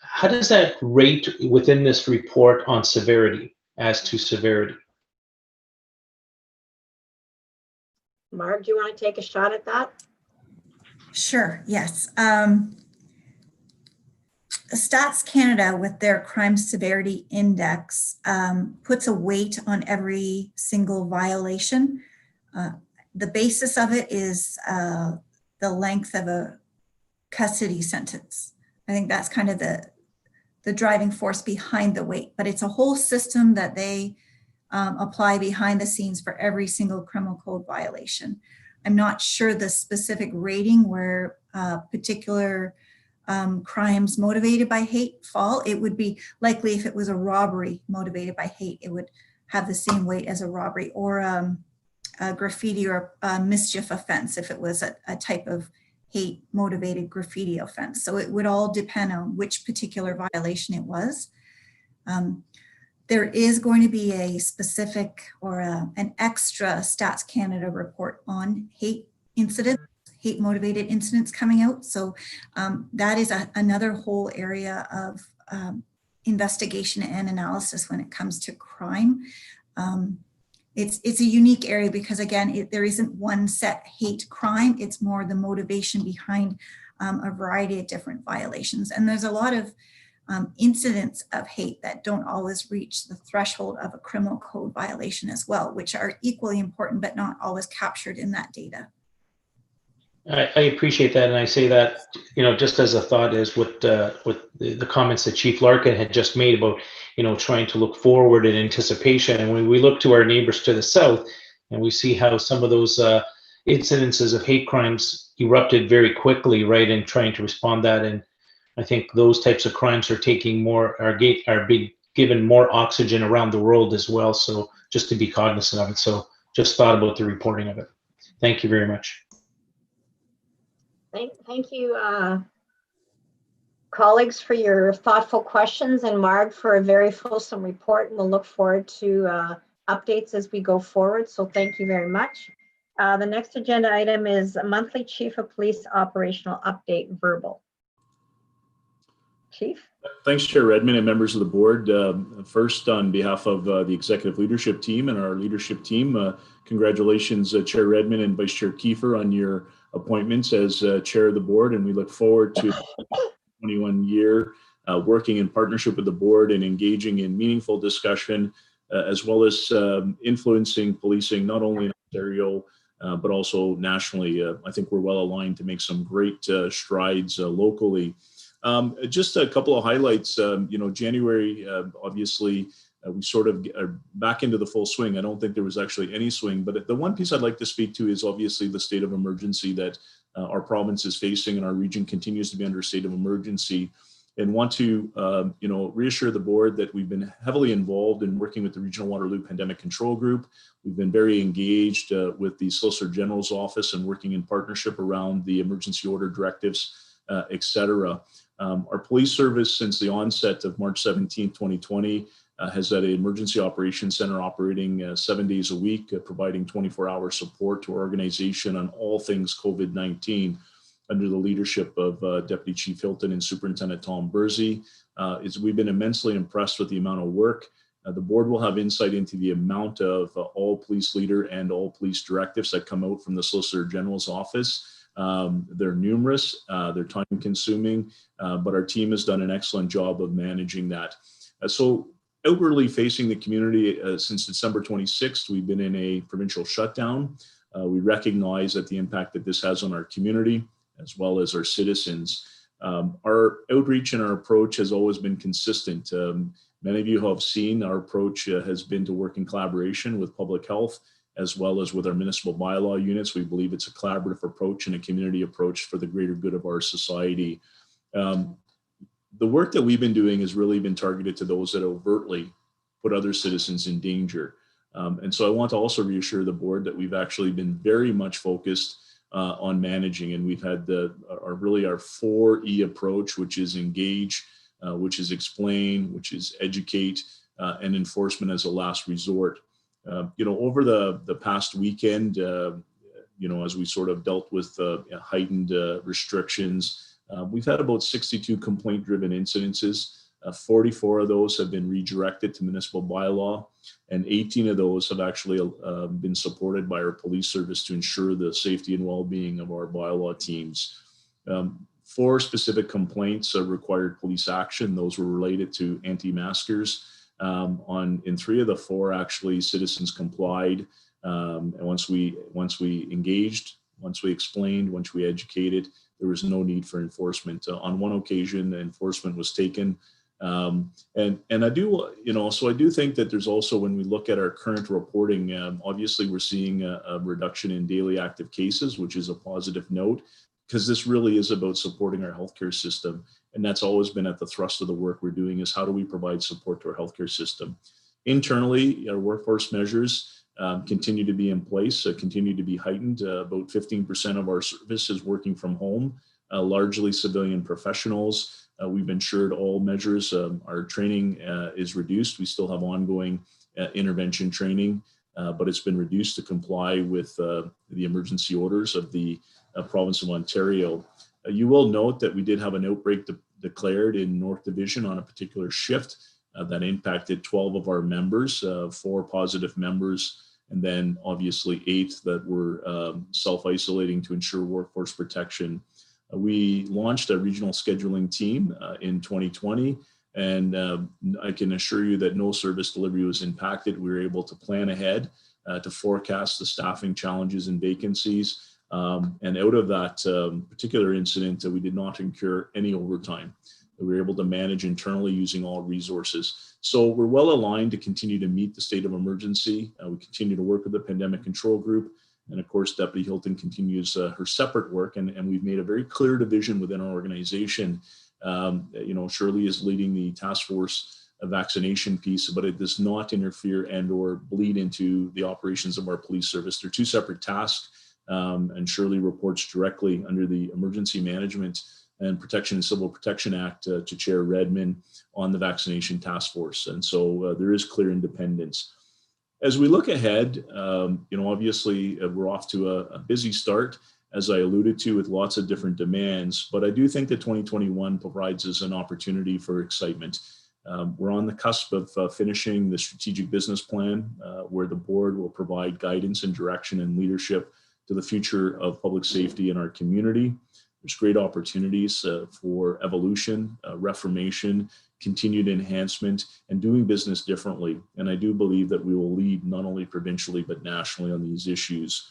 how does that rate within this report on severity, as to severity? Marg, do you want to take a shot at that? Sure, yes. Stats Canada, with their crime severity index, puts a weight on every single violation. The basis of it is the length of a custody sentence. I think that's kind of the driving force behind the weight, but it's a whole system that they apply behind the scenes for every single criminal code violation. I'm not sure the specific rating where particular crimes motivated by hate fall. It would be likely if it was a robbery motivated by hate, it would have the same weight as a robbery, or a graffiti or a mischief offense if it was a type of hate motivated graffiti offense. So it would all depend on which particular violation it was. There is going to be a specific or an extra Stats Canada report on hate incidents, hate motivated incidents coming out. So that is another whole area of investigation and analysis when it comes to crime. It's a unique area because, again, there isn't one set hate crime. It's more the motivation behind a variety of different violations. And there's a lot of incidents of hate that don't always reach the threshold of a criminal code violation as well, which are equally important, but not always captured in that data. I appreciate that, and I say that, just as a thought, is with the comments that Chief Larkin had just made about, trying to look forward in anticipation. And when we look to our neighbors to the south, and we see how some of those incidences of hate crimes erupted very quickly, right, and trying to respond that, and I think those types of crimes are taking more, are given more oxygen around the world as well. So just to be cognizant of it. So just thought about the reporting of it. Thank you very much. Thank you, colleagues, for your thoughtful questions, and Marg for a very fulsome report. And we'll look forward to updates as we go forward. So thank you very much. The next agenda item is a monthly Chief of Police operational update verbal. Chief? Thanks, Chair Redmond and members of the board. First, on behalf of the executive leadership team and our leadership team, congratulations, Chair Redmond and Vice Chair Kiefer, on your appointments as Chair of the board. And we look forward to 21 year working in partnership with the board and engaging in meaningful discussion, as well as influencing policing, not only in Ontario, but also nationally. I think we're well aligned to make some great strides locally. Just a couple of highlights. January, obviously, we sort of are back into the full swing. I don't think there was actually any swing, but the one piece I'd like to speak to is obviously the state of emergency that our province is facing, and our region continues to be under a state of emergency. And want to, reassure the board that we've been heavily involved in working with the Regional Waterloo Pandemic Control Group. We've been very engaged with the Solicitor General's office and working in partnership around the emergency order directives, et cetera. Our police service, since the onset of March 17, 2020, has had an emergency operations center operating 7 days a week, providing 24-hour support to our organization on all things COVID-19 under the leadership of Deputy Chief Hilton and Superintendent Tom Bursey. We've been immensely impressed with the amount of work. The board will have insight into the amount of all police leader and all police directives that come out from the Solicitor General's office. They're numerous, they're time consuming, but our team has done an excellent job of managing that. So outwardly facing the community since December 26th, we've been in a provincial shutdown. We recognize that the impact that this has on our community, as well as our citizens. Our outreach and our approach has always been consistent. Many of you have seen our approach has been to work in collaboration with public health, as well as with our municipal bylaw units. We believe it's a collaborative approach and a community approach for the greater good of our society. The work that we've been doing has really been targeted to those that overtly put other citizens in danger. And so I want to also reassure the board that we've actually been very much focused on managing, and we've had our 4E approach, which is engage, which is explain, which is educate, and enforcement as a last resort. Over the past weekend, as we sort of dealt with heightened restrictions, we've had about 62 complaint-driven incidences. 44 of those have been redirected to municipal bylaw, and 18 of those have actually been supported by our police service to ensure the safety and well-being of our bylaw teams. 4 specific complaints required police action. Those were related to anti-maskers. In 3 of the 4, actually, citizens complied. And once we engaged, once we explained, once we educated, there was no need for enforcement. On 1 occasion, enforcement was taken. And I do, so I do think that there's also, when we look at our current reporting, obviously we're seeing a reduction in daily active cases, which is a positive note, because this really is about supporting our healthcare system. And that's always been at the thrust of the work we're doing, is how do we provide support to our healthcare system. Internally, our workforce measures continue to be in place, continue to be heightened. About 15% of our service is working from home, largely civilian professionals. We've ensured all measures. Our training is reduced. We still have ongoing intervention training, but it's been reduced to comply with the emergency orders of the province of Ontario. You will note that we did have an outbreak declared in North Division on a particular shift that impacted 12 of our members, 4 positive members, and then obviously 8 that were self-isolating to ensure workforce protection. We launched a regional scheduling team in 2020, and I can assure you that no service delivery was impacted. We were able to plan ahead to forecast the staffing challenges and vacancies. And out of that particular incident, we did not incur any overtime. We were able to manage internally using all resources. So we're well aligned to continue to meet the state of emergency. We continue to work with the Pandemic Control Group. And of course, Deputy Hilton continues her separate work, and we've made a very clear division within our organization. Shirley is leading the task force vaccination piece, but it does not interfere and or bleed into the operations of our police service. They're two separate tasks, and Shirley reports directly under the Emergency Management and Protection and Civil Protection Act to Chair Redmond on the vaccination task force. And so there is clear independence. As we look ahead, obviously we're off to a busy start, as I alluded to, with lots of different demands, but I do think that 2021 provides us an opportunity for excitement. We're on the cusp of finishing the strategic business plan, where the board will provide guidance and direction and leadership to the future of public safety in our community. There's great opportunities for evolution, reformation, continued enhancement, and doing business differently. And I do believe that we will lead not only provincially, but nationally on these issues.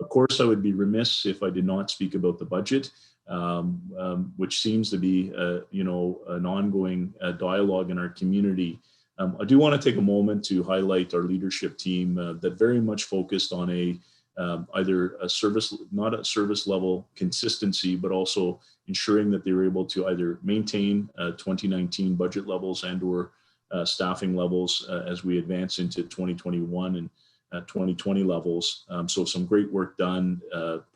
Of course, I would be remiss if I did not speak about the budget, which seems to be, an ongoing dialogue in our community. I do want to take a moment to highlight our leadership team that very much focused on either a service, not a service level consistency, but also ensuring that they were able to either maintain 2019 budget levels and or staffing levels as we advance into 2021 and 2020 levels. So some great work done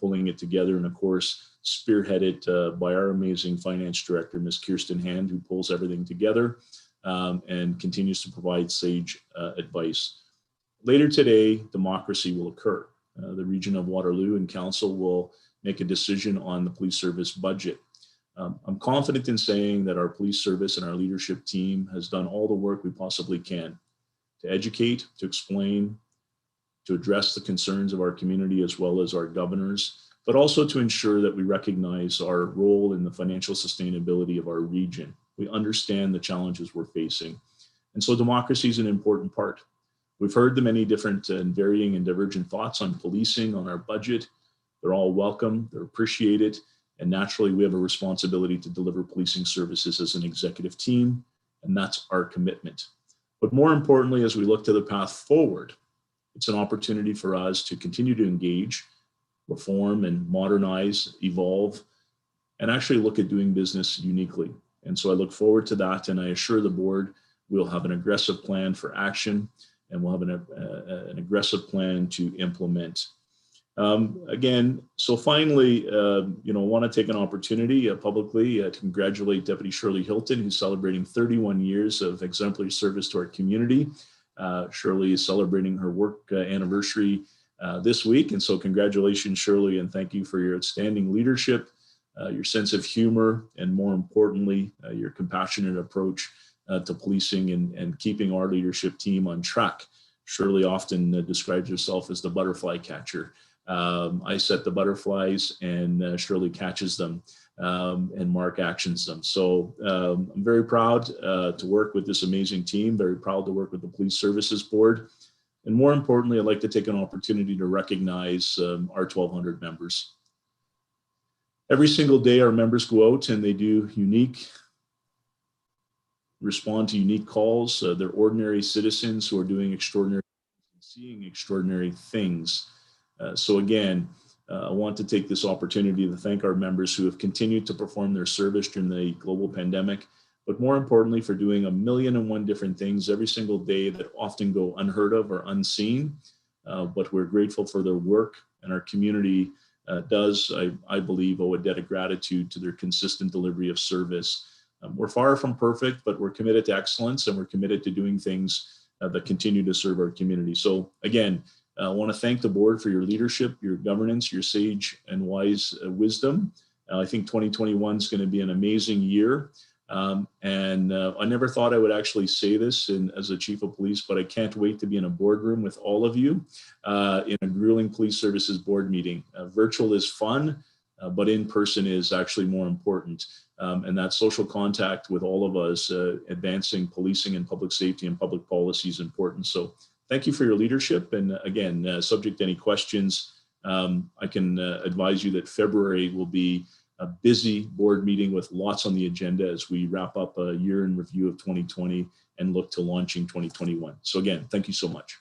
pulling it together, and of course spearheaded by our amazing finance director, Ms. Kirsten Hand, who pulls everything together and continues to provide sage advice. Later today, democracy will occur. The region of Waterloo and council will make a decision on the police service budget. I'm confident in saying that our police service and our leadership team has done all the work we possibly can to educate, to explain, to address the concerns of our community as well as our governors, but also to ensure that we recognize our role in the financial sustainability of our region. We understand the challenges we're facing. And so democracy is an important part. We've heard the many different and varying and divergent thoughts on policing, on our budget. They're all welcome, they're appreciated, and naturally we have a responsibility to deliver policing services as an executive team, and that's our commitment. But more importantly, as we look to the path forward, it's an opportunity for us to continue to engage, reform and modernize, evolve, and actually look at doing business uniquely. And so I look forward to that, and I assure the board we'll have an aggressive plan for action, and we'll have an aggressive plan to implement. Again, so finally, I want to take an opportunity publicly to congratulate Deputy Shirley Hilton, who's celebrating 31 years of exemplary service to our community. Shirley is celebrating her work anniversary this week, and so congratulations, Shirley, and thank you for your outstanding leadership, your sense of humor, and more importantly, your compassionate approach to policing and keeping our leadership team on track. Shirley often describes herself as the butterfly catcher. I set the butterflies and Shirley catches them and Mark actions them. So I'm very proud to work with this amazing team, very proud to work with the Police Services Board. And more importantly, I'd like to take an opportunity to recognize our 1,200 members. Every single day, our members go out and they do respond to unique calls. They're ordinary citizens who are doing extraordinary, seeing extraordinary things. So again, I want to take this opportunity to thank our members who have continued to perform their service during the global pandemic, but more importantly for doing 1,000,001 different things every single day that often go unheard of or unseen. But we're grateful for their work, and our community does, I believe, owe a debt of gratitude to their consistent delivery of service. We're far from perfect, but we're committed to excellence, and we're committed to doing things that continue to serve our community. So again, I want to thank the board for your leadership, your governance, your sage and wise wisdom. I think 2021 is going to be an amazing year. And I never thought I would actually say this as a chief of police, but I can't wait to be in a boardroom with all of you in a grueling police services board meeting. Virtual is fun, but in person is actually more important. And that social contact with all of us advancing policing and public safety and public policy is important. So thank you for your leadership. And again, subject to any questions, I can advise you that February will be a busy board meeting with lots on the agenda as we wrap up a year in review of 2020 and look to launching 2021. So again, thank you so much.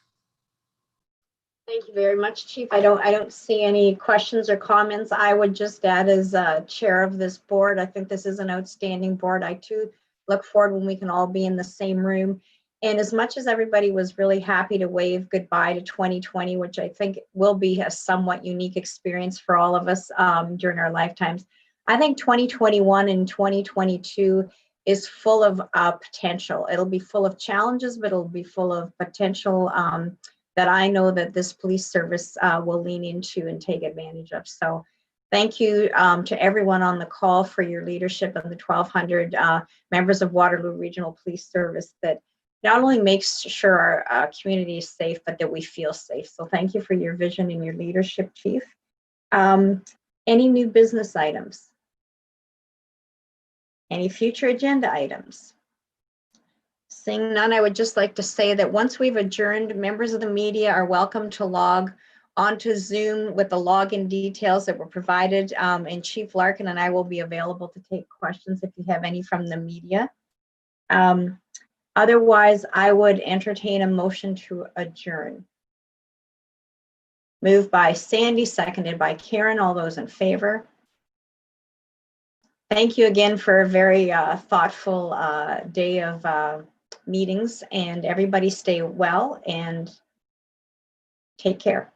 Thank you very much, Chief. I don't see any questions or comments. I would just add, as chair of this board, I think this is an outstanding board. I too look forward when we can all be in the same room. And as much as everybody was really happy to wave goodbye to 2020, which I think will be a somewhat unique experience for all of us during our lifetimes, I think 2021 and 2022 is full of potential. It'll be full of challenges, but it'll be full of potential that I know that this police service will lean into and take advantage of. So thank you to everyone on the call for your leadership and the 1,200 members of Waterloo Regional Police Service that not only makes sure our community is safe, but that we feel safe. So thank you for your vision and your leadership, Chief. Any new business items? Any future agenda items? Seeing none, I would just like to say that once we've adjourned, members of the media are welcome to log onto Zoom with the login details that were provided, and Chief Larkin and I will be available to take questions if you have any from the media. Otherwise, I would entertain a motion to adjourn. Moved by Sandy, seconded by Karen. All those in favor? Thank you again for a very thoughtful day of meetings, and everybody stay well and take care.